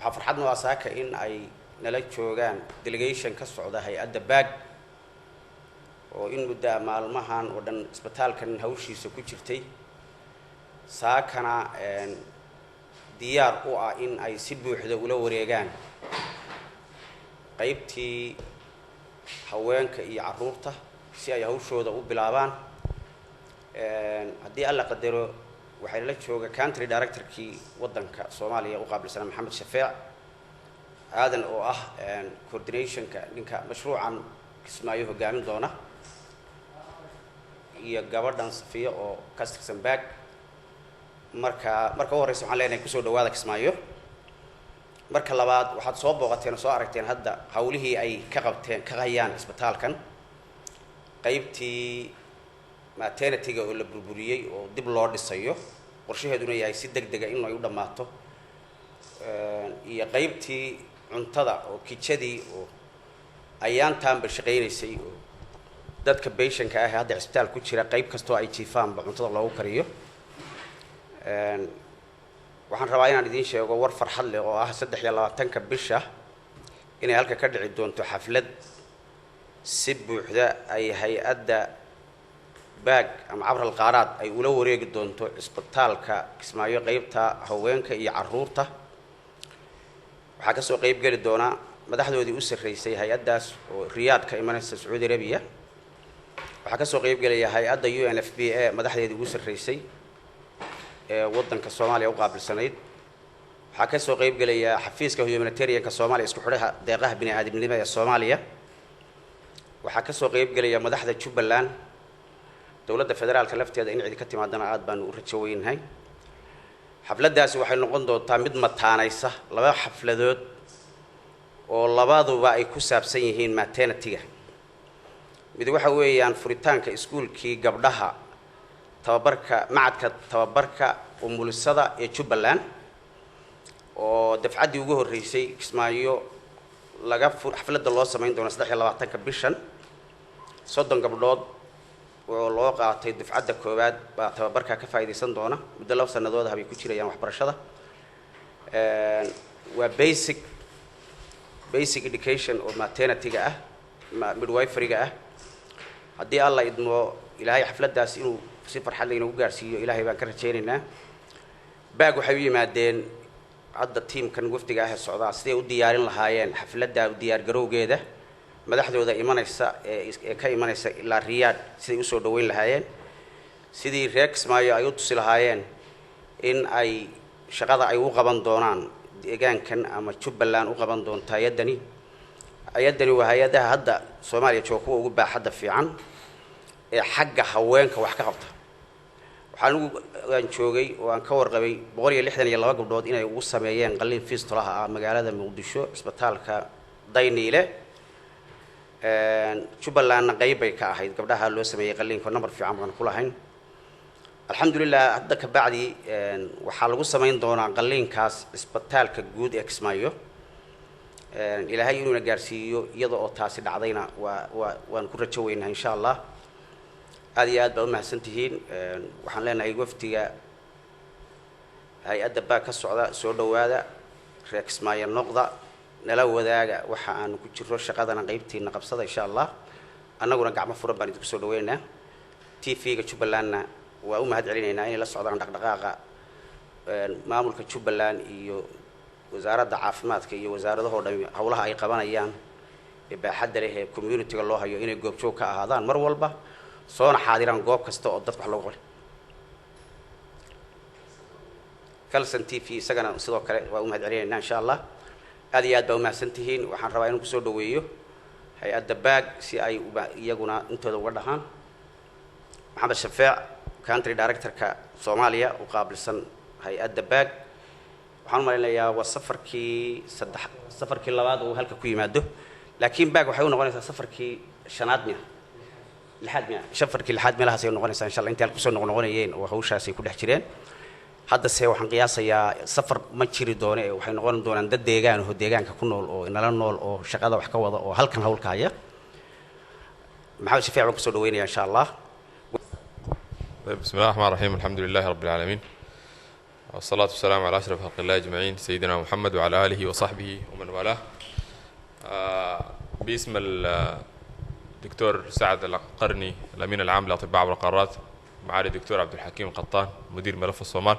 وحفرحنا واساك إن أي نلجوجان delegation كسر ده هي أدى باج وإن مدة مع المهن ودن إسبتال كان هوشي سكوتشرتي ساكنا ديار أو إن أي سبوا حدا ولا وريجان قيبتي هوانك يعرورته si ay hawshooda u bilaabaan hadii alla qadaro waxay la jooga country director-kii wadanka Soomaaliya u qaabilsan Maxamed Shafeec aadan oo ah coordination-ka ninka mashruucan Kismaayo hogaamin doona iyo gabadhan Safiya oo ka tirsan baag marka horeysa waxaan leenahay ku soo dhawaada Kismaayo marka labaad waxaad soo booqateen soo aragteen hadda hawlihii ay ka qabteen ka hayaan isbitaalkan qaybtii maternity-ga oo la burburiyay oo dib loo dhisayo qorshaheeduna yahay si degdeg ah in ay u dhamaato iyo qaybtii cuntada oo kitchadii oo ayaantaan shaqeynaysay oo dadka patient-ka ah hadda isbitaal ku jira qayb kasto ay jiifaan ba cuntada loogu kariyo waxaan rabaa inaan idin sheego war farxad leh oo ah 23 bisha inay halka ka dhici doonto xaflad si buuxda ay hay'adda baag ama cabr alqaaraad ay ula wareegi doonto isbitaalka Kismaayo qaybta haweenka iyo caruurta waxa ka soo qayb gali doona madaxdoodii u sareysay hay'addaas oo Riyadh ka imanaysa Saudi Arabia waxa ka soo qayb galaya hay'adda UNFPA madaxdeedii ugu sareysay ee wadanka Soomaaliya u qaabilsanayd waxa ka soo qayb galaya xafiiska humanitarian-ka Soomaaliya isku xidhaha deeqaha bini'aadamnimada ee Soomaaliya waxa ka soo qayb galaya madaxda Jubbaland dawladda federaalka lafteeda in cid ka timaadana aad baan u rajo weynahay xafladaasi waxay noqon doontaa mid mataanaysa laba xafladood oo labaduba ay ku saabsan yihiin maternity-ga mid waxa weeyaan furitaanka iskuulkii gabdhaha macadka tababarka umulisada ee Jubbaland oo dafcadii ugu horeysay Kismaayo laga xafladda loo sameyn doono 23 bishan 30 gabdhood oo loo qaatay dafcadda koowaad baa tababarka ka faa'iideysan doona muddo 2 sanadood ah ay ku jirayaan waxbarashada waa basic education oo maternity-ga ah midwifery-ga ah hadii alla idmo ilaahay xafladdaas inuu si farxad leh inuu gaarsiiyo ilaahay baan ka rajaynaynaa baag waxay u yimaadeen hadda teamkan wafdiga ah socdaa sidee u diyaarin lahaayeen xafladda u diyaar garowgeeda madaxdooda imanaysa ee ka imanaysa ilaa Riyadh sidee u soo dhaweyn lahaayeen sidii reer Kismaayo ay u tusi lahaayeen in ay shaqada ay u qaban doonaan deegaankan ama Jubbaland u qaban doonto ayadani waa hay'adaha hadda Soomaaliya jooga ugu baaxadda fiican ee xagga haweenka wax ka qabta waxaan joogay oo aan ka warqabay 162 gabdhood inay ugu sameeyeen qalliin fistulaha ah magaalada Muqdisho isbitaalka Dayniile Jubbaland qayb ay ka ahayd gabdhaha loo sameeyay qalliinka number fiican baan ku lahayn alxamdulillah hadda ka bacdi waxa lagu sameyn doonaa qalliinkaas isbitaalka guud ee Kismaayo ilaahay inuu na gaarsiiyo iyadoo taasi dhacdayna waan ku rajo weynahay insha Allah aad iyo aad baa u mahadsantihiin waxaan leenahay waftiga hay'adda baa ka socda soo dhawaada reer Kismaayo noqda nala wadaaga waxa aan ku jiro shaqadana qaybtiina qabsada insha Allah annaguna gacmo furan baan idinku soo dhaweynaa TV-ga Jubbalandna waa u mahad celinaynaa in la socdaan dhaqdhaqaaqa maamulka Jubbaland iyo wasaaradda caafimaadka iyo wasaaradaha dhan hawlaha ay qabanayaan ee baaxadda leh ee community-ga loo hayo inay goobjoog ka ahaadaan mar walba soona xaadiraan goob kasta oo dad wax loo qoro Kalsan TV isagana sidoo kale waa u mahad celinaynaa insha Allah aad iyo aad baa u mahadsantihiin waxaan rabaa inaan ku soo dhaweeyo hay'adda baag si ay iyaguna intooda uga dhahaan Maxamed Shafeec country director-ka Soomaaliya u qaabilsan hay'adda baag waxaan maleynayaa waa safarkii labaad oo halka ku yimaado laakiin baag waxay u noqonaysaa safarkii shanaad safarkii lixaad meelahaas ay noqonaysaa insha Allah inta halku soo noqonayeen oo hawshaas ay ku dhex jireen hadda waxaan qiyaasayaa safar ma jiri doono ee waxay noqon doonaan dad deegaanka ku nool oo inala nool oo shaqada wax ka wada oo halkan hawlka haya maxamed Shafeec waan ku soo dhaweynaya insha Allah بسم الله الرحمن الرحيم الحمد لله رب العالمين والصلاة والسلام على أشرف خلق الله أجمعين سيدنا محمد وعلى آله وصحبه ومن والاه. باسم الدكتور سعد القرني الأمين العام لأطباء عبر القارات، معالي الدكتور عبد الحكيم القطان مدير ملف الصومال،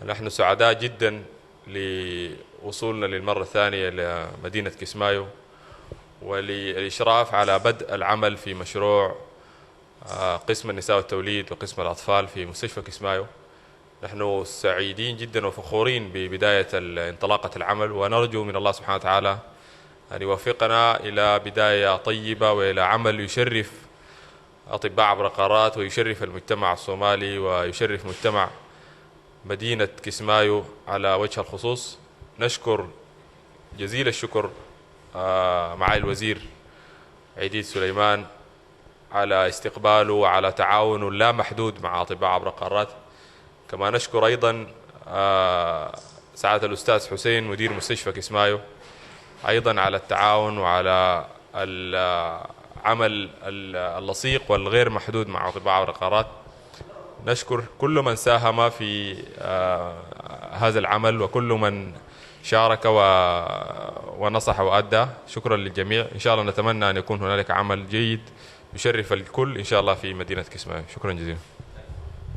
نحن سعداء جدا لوصولنا للمرة الثانية لمدينة كسمايو وللإشراف على بدء العمل في مشروع قسم النساء والتوليد وقسم الأطفال في مستشفى كسمايو. نحن سعيدين جدا وفخورين ببداية انطلاقة العمل، ونرجو من الله سبحانه وتعالى أن يوفقنا إلى بداية طيبة وإلى عمل يشرف أطباء عبر القارات ويشرف المجتمع الصومالي ويشرف مجتمع مدينة كسمايو على وجه الخصوص. نشكر جزيل الشكر معالي الوزير عيديد سليمان على استقباله وعلى تعاونه لا محدود مع أطباء عبر القارات. كما نشكر أيضا سعادة الأستاذ حسين مدير مستشفى كسمايو أيضا على التعاون وعلى العمل اللصيق والغير محدود مع أطباء عبر القارات. نشكر كل من ساهم في هذا العمل وكل من شارك ونصح وأدى. شكرا للجميع. إن شاء الله نتمنى أن يكون هنالك عمل جيد يشرف الكل إن شاء الله في مدينة كسمايو. شكرا جزيلا.